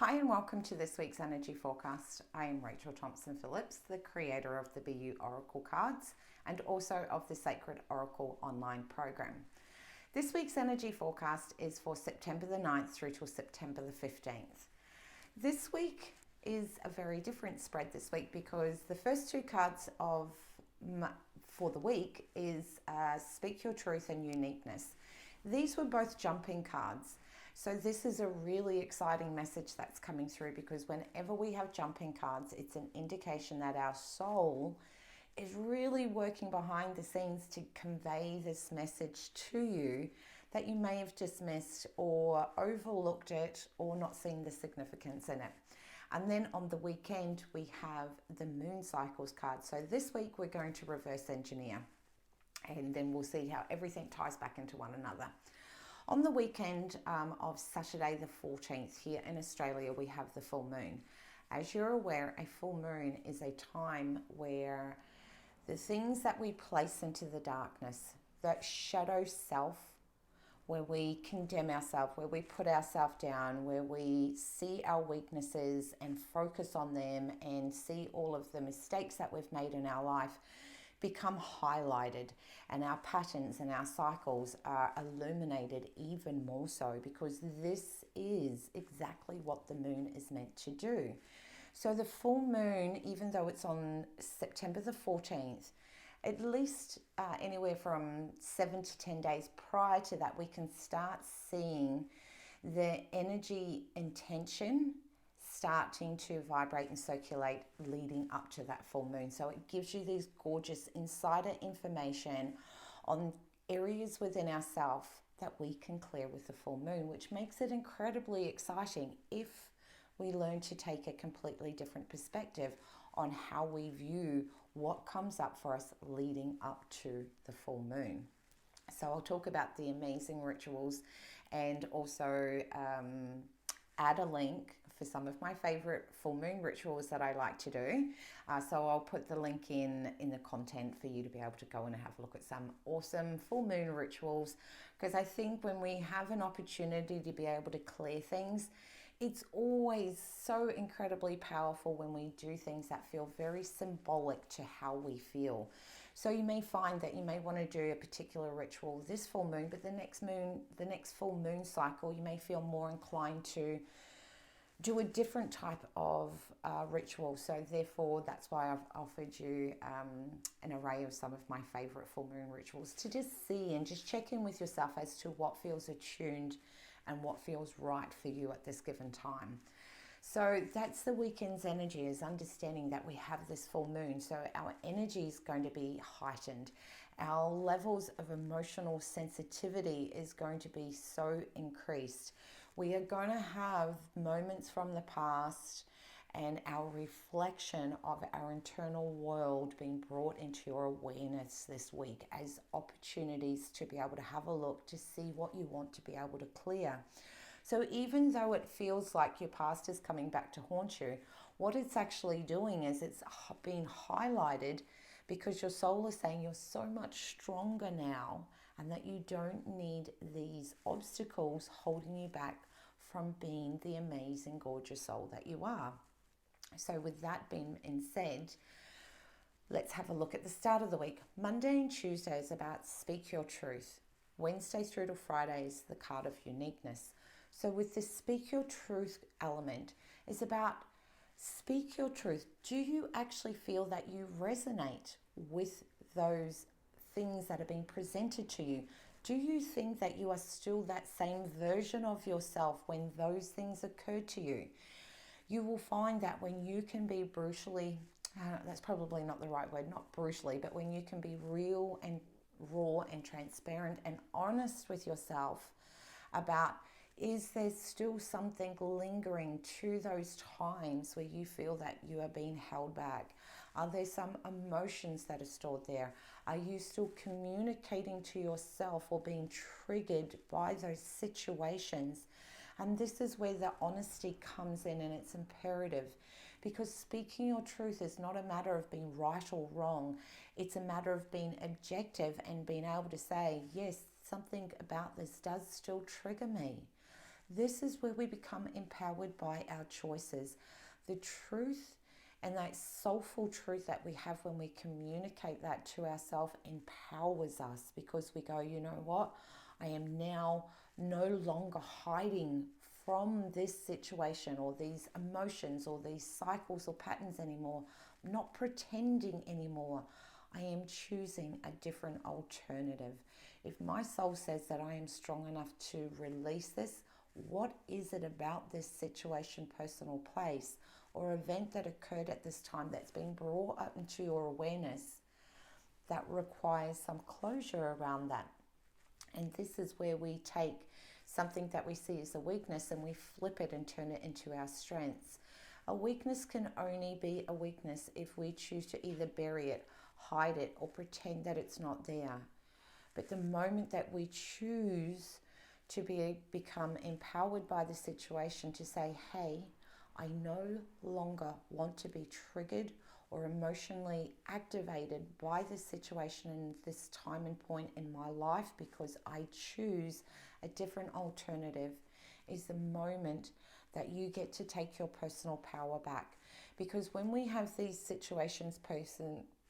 Hi and welcome to this week's energy forecast. I am Rachel Thompson Phillips, the creator of the BU Oracle cards and also of the Sacred Oracle online program. This week's energy forecast is for September the 9th through till September the 15th. This week is a very different spread this week because the first two cards for the week is Speak Your Truth and Uniqueness. These were both jumping cards. So this is a really exciting message that's coming through because whenever we have jumping cards, it's an indication that our soul is really working behind the scenes to convey this message to you that you may have dismissed or overlooked it or not seen the significance in it. And then on the weekend, we have the moon cycles card. So this week we're going to reverse engineer and then we'll see how everything ties back into one another. On the weekend of Saturday the 14th here in Australia, we have the full moon. As you're aware, a full moon is a time where the things that we place into the darkness, that shadow self, where we condemn ourselves, where we put ourselves down, where we see our weaknesses and focus on them and see all of the mistakes that we've made in our life, become highlighted, and our patterns and our cycles are illuminated even more so because this is exactly what the moon is meant to do. So the full moon, even though it's on September the 14th, at least anywhere from 7 to 10 days prior to that, we can start seeing the energy intention starting to vibrate and circulate leading up to that full moon. So it gives you these gorgeous insider information on areas within ourselves that we can clear with the full moon, which makes it incredibly exciting if we learn to take a completely different perspective on how we view what comes up for us leading up to the full moon. So I'll talk about the amazing rituals and also add a link for some of my favorite full moon rituals that I like to do. So I'll put the link in the content for you to be able to go and have a look at some awesome full moon rituals, because I think when we have an opportunity to be able to clear things, it's always so incredibly powerful when we do things that feel very symbolic to how we feel. So you may find that you may want to do a particular ritual this full moon, but the next full moon cycle, you may feel more inclined to do a different type of ritual. So therefore, that's why I've offered you an array of some of my favorite full moon rituals to just see and just check in with yourself as to what feels attuned and what feels right for you at this given time. So that's the weekend's energy, is understanding that we have this full moon. So our energy is going to be heightened. Our levels of emotional sensitivity is going to be so increased. We are going to have moments from the past and our reflection of our internal world being brought into your awareness this week as opportunities to be able to have a look to see what you want to be able to clear. So even though it feels like your past is coming back to haunt you, what it's actually doing is it's being highlighted because your soul is saying you're so much stronger now and that you don't need these obstacles holding you back from being the amazing, gorgeous soul that you are. So with that being said, let's have a look at the start of the week. Monday and Tuesday is about Speak Your Truth. Wednesday through to Friday is the card of uniqueness. So with this Speak Your Truth element, it's about speak your truth. Do you actually feel that you resonate with those things that are being presented to you? Do you think that you are still that same version of yourself when those things occurred to you? You will find that when you can be brutally, that's probably not the right word, not brutally, but when you can be real and raw and transparent and honest with yourself about, is there still something lingering to those times where you feel that you are being held back? Are there some emotions that are stored there? Are you still communicating to yourself or being triggered by those situations? And this is where the honesty comes in, and it's imperative, because speaking your truth is not a matter of being right or wrong. It's a matter of being objective and being able to say, yes, something about this does still trigger me. This is where we become empowered by our choices. The truth and that soulful truth that we have when we communicate that to ourselves empowers us, because we go, you know what? I am now no longer hiding from this situation or these emotions or these cycles or patterns anymore. I'm not pretending anymore. I am choosing a different alternative. If my soul says that I am strong enough to release this, what is it about this situation, person, or place, or event that occurred at this time that's been brought up into your awareness that requires some closure around that? And this is where we take something that we see as a weakness and we flip it and turn it into our strengths. A weakness can only be a weakness if we choose to either bury it, hide it, or pretend that it's not there. But the moment that we choose to become empowered by the situation, to say, hey, I no longer want to be triggered or emotionally activated by this situation in this time and point in my life, because I choose a different alternative, is the moment that you get to take your personal power back. Because when we have these situations,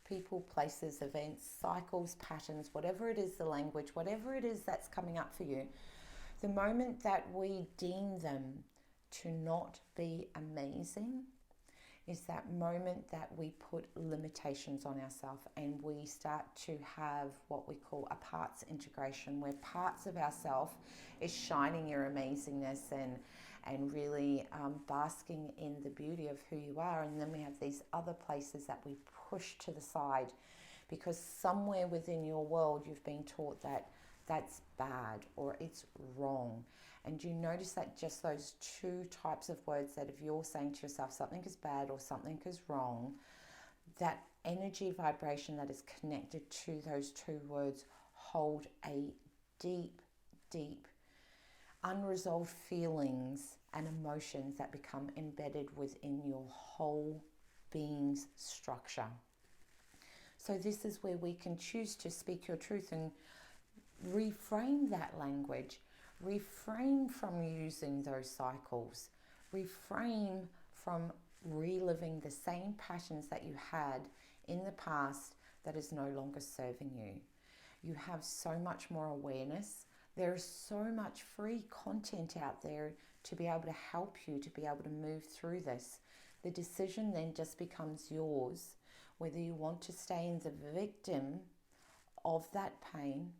people, places, events, cycles, patterns, whatever it is, the language, whatever it is that's coming up for you, the moment that we deem them to not be amazing is that moment that we put limitations on ourselves, and we start to have what we call a parts integration, where parts of ourselves is shining your amazingness and really basking in the beauty of who you are. And then we have these other places that we push to the side, because somewhere within your world you've been taught that that's bad or it's wrong. And you notice that just those two types of words, that if you're saying to yourself something is bad or something is wrong, that energy vibration that is connected to those two words hold a deep, deep, unresolved feelings and emotions that become embedded within your whole being's structure. So this is where we can choose to speak your truth and reframe that language. Refrain from using those cycles. Refrain from reliving the same patterns that you had in the past that is no longer serving you. You have so much more awareness. There is so much free content out there to be able to help you to be able to move through this. The decision then just becomes yours, whether you want to stay in the victim of that pain,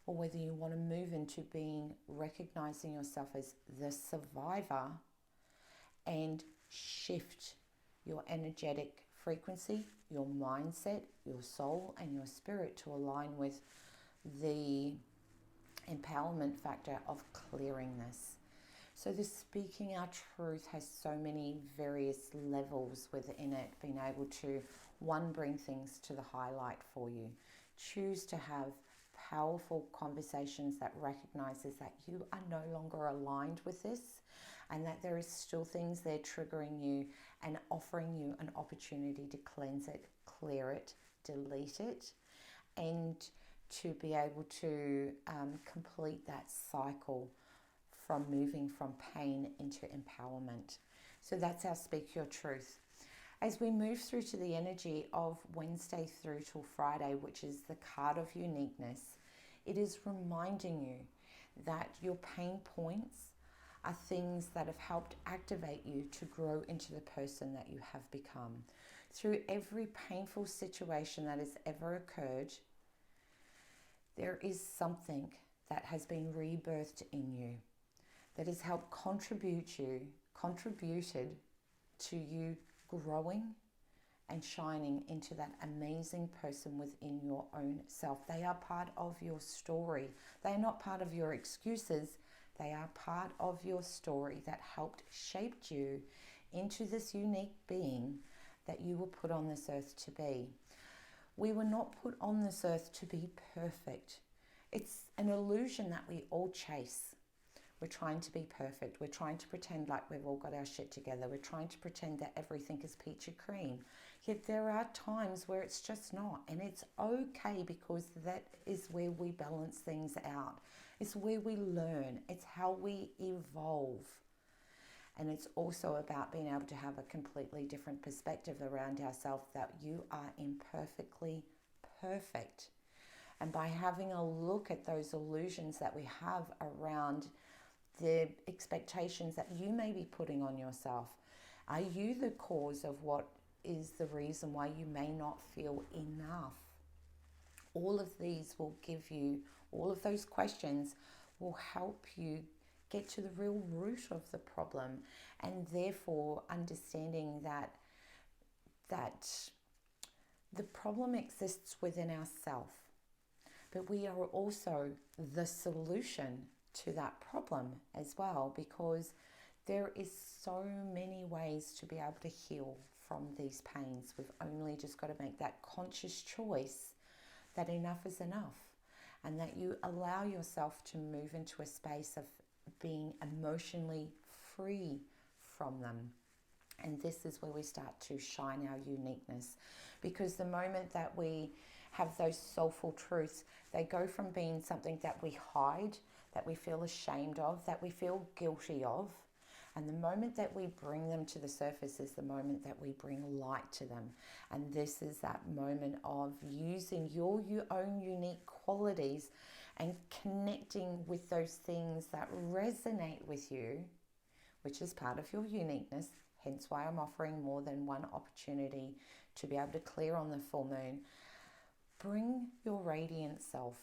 or whether you want to move into recognizing yourself as the survivor and shift your energetic frequency, your mindset, your soul, and your spirit to align with the empowerment factor of clearing this. So the speaking our truth has so many various levels within it, being able to, one, bring things to the highlight for you. Choose to have powerful conversations that recognizes that you are no longer aligned with this, and that there is still things there triggering you and offering you an opportunity to cleanse it, clear it, delete it, and to be able to complete that cycle from moving from pain into empowerment. So that's our Speak Your Truth. As we move through to the energy of Wednesday through till Friday, which is the card of uniqueness, it is reminding you that your pain points are things that have helped activate you to grow into the person that you have become. Through every painful situation that has ever occurred, there is something that has been rebirthed in you that has helped contributed to you growing and shining into that amazing person within your own self. They are part of your story. They are not part of your excuses. They are part of your story that helped shape you into this unique being that you were put on this earth to be. We were not put on this earth to be perfect. It's an illusion that we all chase. We're trying to be perfect. We're trying to pretend like we've all got our shit together. We're trying to pretend that everything is peachy cream. Yet there are times where it's just not. And it's okay, because that is where we balance things out. It's where we learn. It's how we evolve. And it's also about being able to have a completely different perspective around ourselves, that you are imperfectly perfect. And by having a look at those illusions that we have around the expectations that you may be putting on yourself, are you the cause of what is the reason why you may not feel enough? All of these will give you, all of those questions will help you get to the real root of the problem, and therefore understanding that the problem exists within ourselves, but we are also the solution to that problem as well, because there is so many ways to be able to heal from these pains. We've only just got to make that conscious choice that enough is enough, and that you allow yourself to move into a space of being emotionally free from them. And this is where we start to shine our uniqueness, because the moment that we have those soulful truths, they go from being something that we hide, that we feel ashamed of, that we feel guilty of. And the moment that we bring them to the surface is the moment that we bring light to them. And this is that moment of using your own unique qualities and connecting with those things that resonate with you, which is part of your uniqueness. Hence why I'm offering more than one opportunity to be able to clear on the full moon. Bring your radiant self.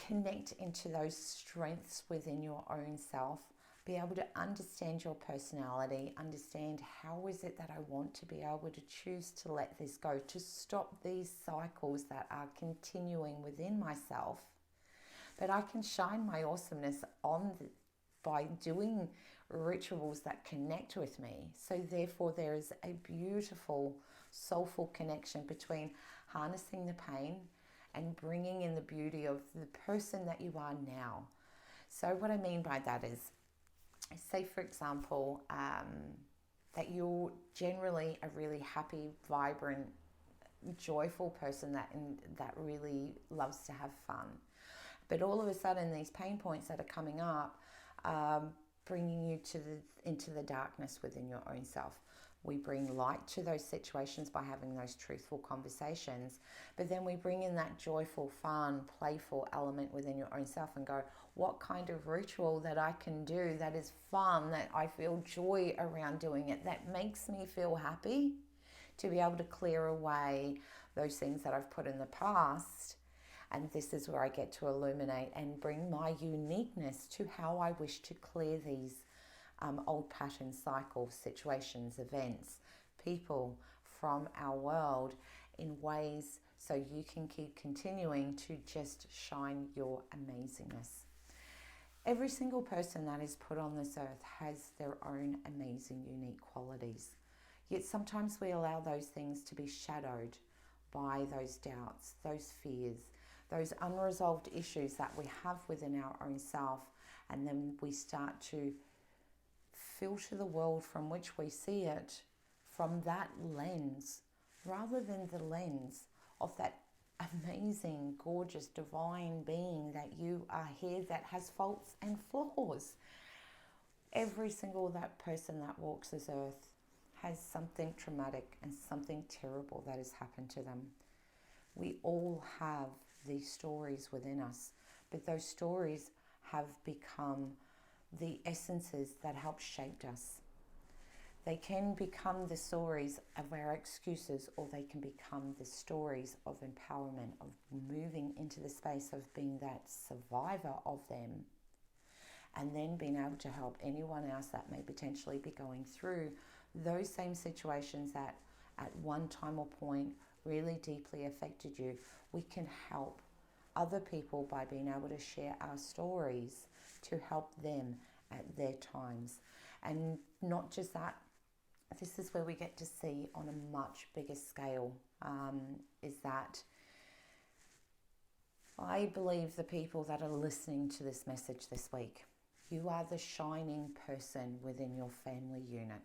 Connect into those strengths within your own self. Be able to understand your personality, understand how is it that I want to be able to choose to let this go, to stop these cycles that are continuing within myself. But I can shine my awesomeness by doing rituals that connect with me. So therefore there is a beautiful soulful connection between harnessing the pain and bringing in the beauty of the person that you are now. So what I mean by that is, say for example, that you're generally a really happy, vibrant, joyful person that really loves to have fun. But all of a sudden these pain points that are coming up bringing you into the darkness within your own self. We bring light to those situations by having those truthful conversations, but then we bring in that joyful, fun, playful element within your own self and go, what kind of ritual that I can do that is fun, that I feel joy around doing it, that makes me feel happy, to be able to clear away those things that I've put in the past. And this is where I get to illuminate and bring my uniqueness to how I wish to clear these old patterns, cycles, situations, events, people from our world in ways so you can keep continuing to just shine your amazingness. Every single person that is put on this earth has their own amazing, unique qualities. Yet sometimes we allow those things to be shadowed by those doubts, those fears, those unresolved issues that we have within our own self, and then we start to filter the world from which we see it from that lens, rather than the lens of that amazing, gorgeous, divine being that you are here, that has faults and flaws. Every single that person that walks this earth has something traumatic and something terrible that has happened to them. We all have these stories within us, but those stories have become the essences that help shape us. They can become the stories of our excuses, or they can become the stories of empowerment, of moving into the space of being that survivor of them, and then being able to help anyone else that may potentially be going through those same situations that at one time or point really deeply affected you. We can help other people by being able to share our stories to help them at their times. And not just that, this is where we get to see on a much bigger scale, is that I believe the people that are listening to this message this week, you are the shining person within your family unit.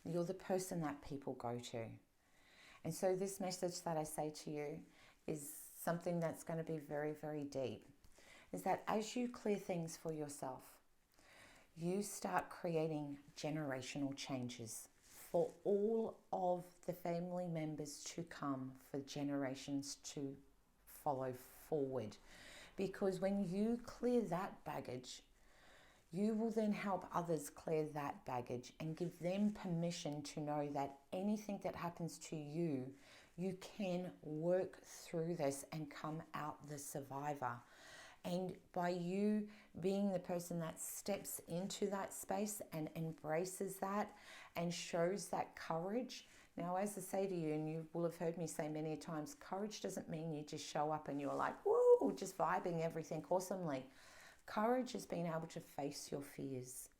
You're the person that people go to. And so this message that I say to you is something that's going to be very, very deep. is that as you clear things for yourself, you start creating generational changes for all of the family members to come, for generations to follow forward. Because when you clear that baggage, you will then help others clear that baggage and give them permission to know that anything that happens to you, you can work through this and come out the survivor. And by you being the person that steps into that space and embraces that and shows that courage. Now, as I say to you, and you will have heard me say many times, courage doesn't mean you just show up and you're like, woo, just vibing everything awesomely. Courage is being able to face your fears,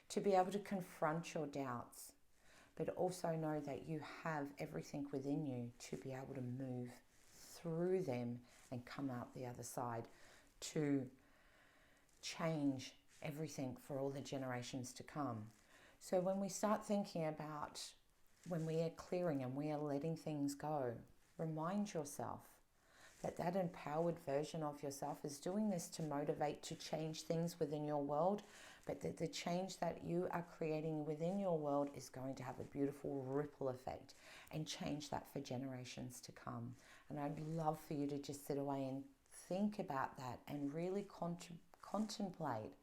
to be able to confront your doubts, but also know that you have everything within you to be able to move through them and come out the other side, to change everything for all the generations to come. So when we start thinking about when we are clearing and we are letting things go, remind yourself that that empowered version of yourself is doing this to motivate, to change things within your world, but that the change that you are creating within your world is going to have a beautiful ripple effect and change that for generations to come. And I'd love for you to just sit away and think about that and really contemplate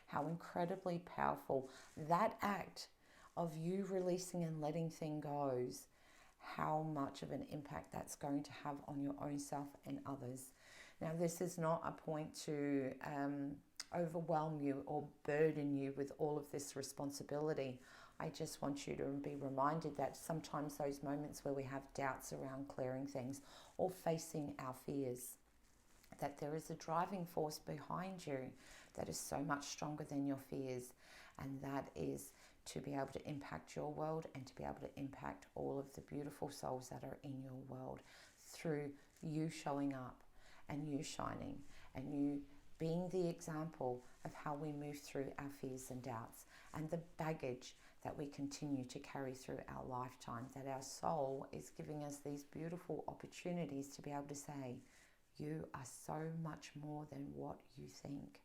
how incredibly powerful that act of you releasing and letting things go, how much of an impact that's going to have on your own self and others. Now, this is not a point to overwhelm you or burden you with all of this responsibility. I just want you to be reminded that sometimes those moments where we have doubts around clearing things or facing our fears, that there is a driving force behind you that is so much stronger than your fears, and that is to be able to impact your world and to be able to impact all of the beautiful souls that are in your world through you showing up and you shining and you being the example of how we move through our fears and doubts and the baggage that we continue to carry through our lifetime, that our soul is giving us these beautiful opportunities to be able to say, you are so much more than what you think.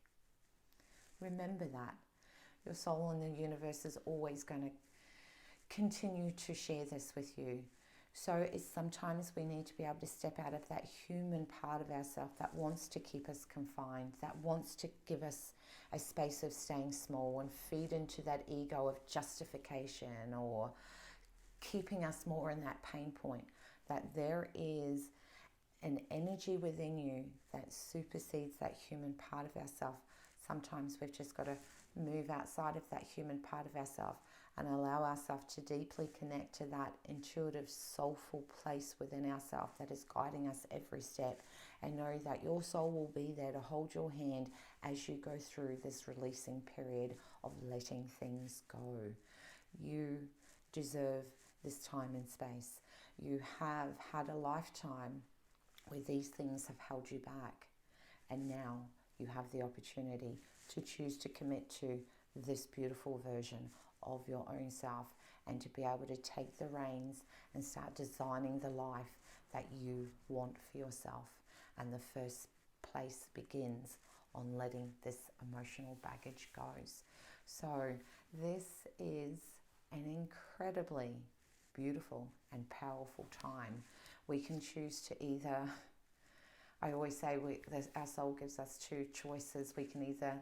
Remember that. Your soul in the universe is always going to continue to share this with you. So it's sometimes we need to be able to step out of that human part of ourselves that wants to keep us confined, that wants to give us a space of staying small and feed into that ego of justification or keeping us more in that pain point, that there is an energy within you that supersedes that human part of ourselves. Sometimes we've just got to move outside of that human part of ourselves and allow ourselves to deeply connect to that intuitive, soulful place within ourselves that is guiding us every step, and know that your soul will be there to hold your hand as you go through this releasing period of letting things go. You deserve this time and space. You have had a lifetime where these things have held you back, and now you have the opportunity to choose to commit to this beautiful version of your own self and to be able to take the reins and start designing the life that you want for yourself. And the first place begins on letting this emotional baggage go. So this is an incredibly beautiful and powerful time. We can choose to either, I always say our soul gives us two choices. We can either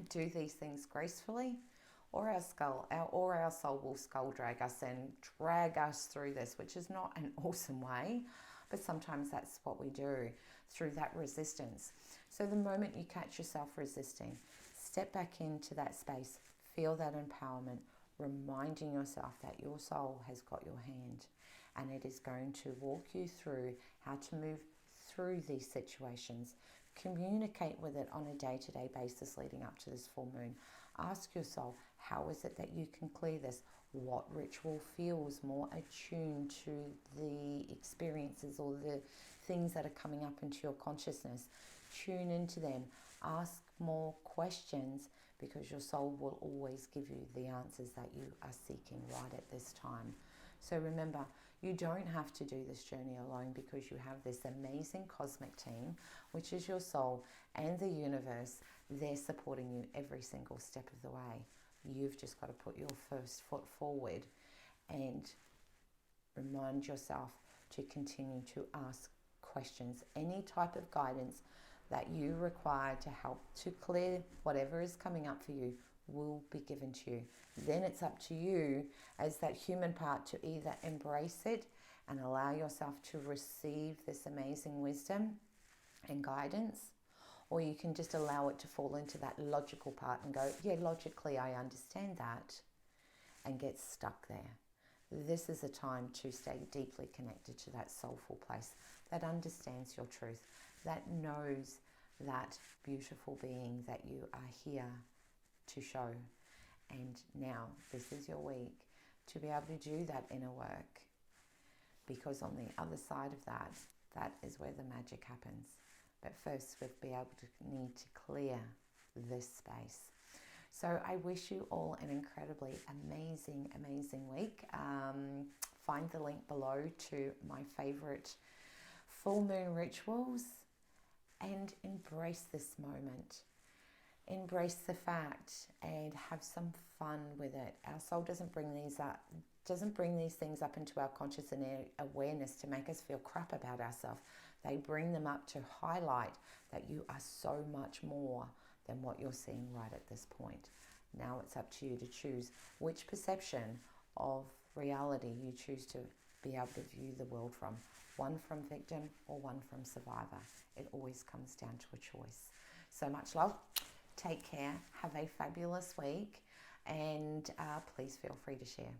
do these things gracefully, or our soul will skull drag us and drag us through this, which is not an awesome way, but sometimes that's what we do through that resistance. So the moment you catch yourself resisting, step back into that space, feel that empowerment, reminding yourself that your soul has got your hand and it is going to walk you through how to move through these situations. Communicate with it on a day-to-day basis leading up to this full moon. Ask your soul, how is it that you can clear this? What ritual feels more attuned to the experiences or the things that are coming up into your consciousness? Tune into them. Ask more questions, because your soul will always give you the answers that you are seeking right at this time. So remember, you don't have to do this journey alone, because you have this amazing cosmic team, which is your soul and the universe. They're supporting you every single step of the way. You've just got to put your first foot forward and remind yourself to continue to ask questions. Any type of guidance that you require to help to clear whatever is coming up for you will be given to you. Then it's up to you as that human part to either embrace it and allow yourself to receive this amazing wisdom and guidance, or you can just allow it to fall into that logical part and go, yeah, logically I understand that, and get stuck there. This is a time to stay deeply connected to that soulful place that understands your truth, that knows that beautiful being that you are here to show. And now this is your week to be able to do that inner work, because on the other side of that, that is where the magic happens. But first we'll be able to need to clear this space. So I wish you all an incredibly amazing, amazing week. Find the link below to my favorite full moon rituals and embrace this moment. Embrace the fact and have some fun with it. Our soul doesn't bring these things up into our conscious awareness to make us feel crap about ourselves. They bring them up to highlight that you are so much more than what you're seeing right at this point. Now it's up to you to choose which perception of reality you choose to be able to view the world from. One from victim or one from survivor. It always comes down to a choice. So much love. Take care. Have a fabulous week. And please feel free to share.